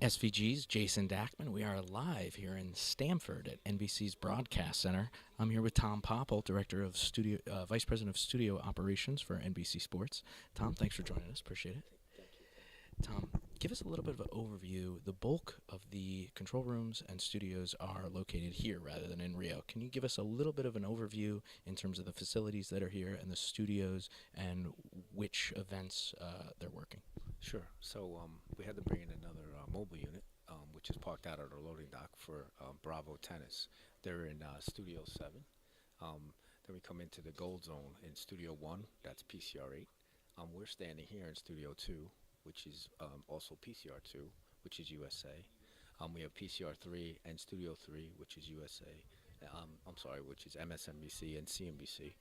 SVG's Jason Dackman. We are live here in Stamford at NBC's Broadcast Center. I'm here with Tom Popple, Vice President of Studio Operations for NBC Sports. Tom, thanks for joining us. Appreciate it. Tom, give us a little bit of an overview. The bulk of the control rooms and studios are located here rather than in Rio. Can you give us a little bit of an overview in terms of the facilities that are here and the studios and which events they're working? Sure. So we had to bring in another mobile unit, which is parked out at our loading dock for Bravo Tennis. They're in Studio 7. Then we come into the Gold Zone in Studio 1. That's PCR 8. We're standing here in Studio 2, which is also PCR 2, which is USA. We have PCR 3 and Studio 3, which is USA. Which is MSNBC and CNBC.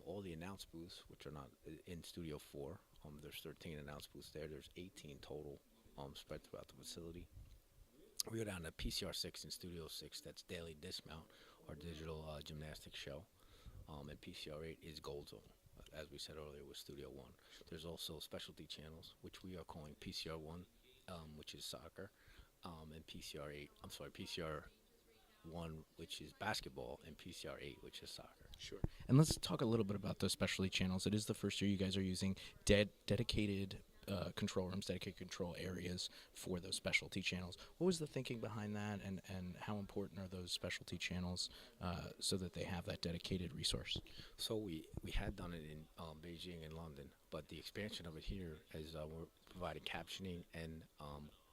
All the announce booths, which are not in Studio 4, there's 13 announce booths there. There's 18 total spread throughout the facility. We go down to PCR 6 in Studio 6. That's Daily Dismount, our digital gymnastics show. And PCR 8 is Gold Zone, as we said earlier with Studio 1. There's also specialty channels, which we are calling PCR 1, which is soccer, and PCR 1, which is basketball, and PCR 8, which is soccer. Sure. And let's talk a little bit about those specialty channels. It is the first year you guys are using dedicated control rooms, dedicated control areas for those specialty channels. What was the thinking behind that, and how important are those specialty channels so that they have that dedicated resource? So we had done it in Beijing and London, but the expansion of it here is we're providing captioning and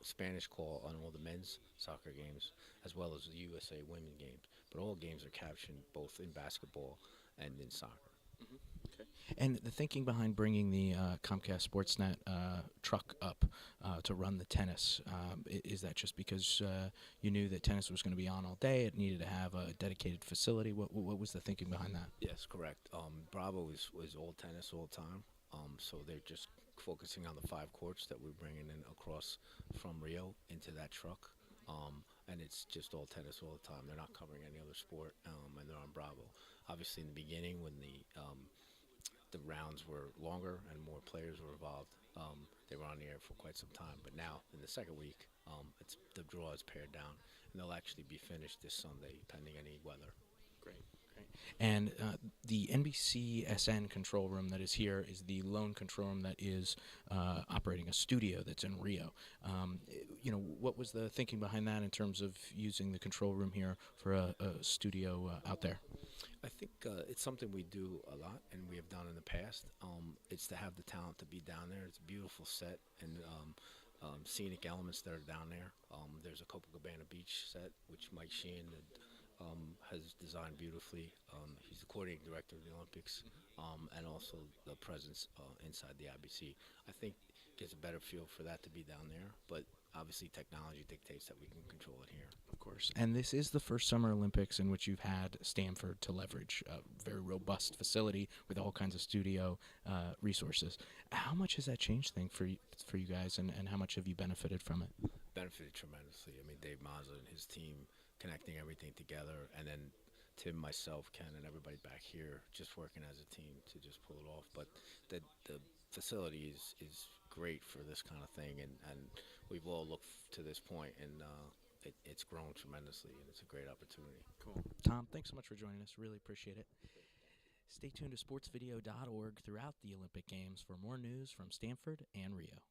Spanish call on all the men's soccer games, as well as the USA women games. But all games are captioned both in basketball and in soccer. Okay. And the thinking behind bringing the Comcast Sportsnet truck up to run the tennis, is that just because you knew that tennis was going to be on all day, it needed to have a dedicated facility? What was the thinking behind that? Yes, correct. Bravo was all tennis all the time, so they're just focusing on the 5 courts that we're bringing in across from Rio into that truck. And it's just all tennis all the time. They're not covering any other sport, and they're on Bravo. Obviously, in the beginning, when the rounds were longer and more players were involved, they were on the air for quite some time. But now, in the second week, the draw is pared down, and they'll actually be finished this Sunday, pending any weather. Great. And the NBCSN control room that is here is the lone control room that is operating a studio that's in Rio. What was the thinking behind that in terms of using the control room here for a studio out there? I think it's something we do a lot, and we have done in the past. It's to have the talent to be down there. It's a beautiful set and scenic elements that are down there. There's a Copacabana Beach set, which Mike Sheehan has designed beautifully. He's the coordinating director of the Olympics, and also the presence inside the IBC. I think gets a better feel for that to be down there, but obviously technology dictates that we can control it here. Of course. And this is the first Summer Olympics in which you've had Stamford to leverage a very robust facility with all kinds of studio resources. How much has that changed things for you guys, and how much have you benefited from it? Benefited tremendously. I mean, Dave Mazza and his team connecting everything together, and then Tim, myself, Ken, and everybody back here just working as a team to just pull it off. But the facility is great for this kind of thing, and we've all looked to this point, and it's grown tremendously, and it's a great opportunity. Cool. Tom, thanks so much for joining us. Really appreciate it. Stay tuned to sportsvideo.org throughout the Olympic Games for more news from Stamford and Rio.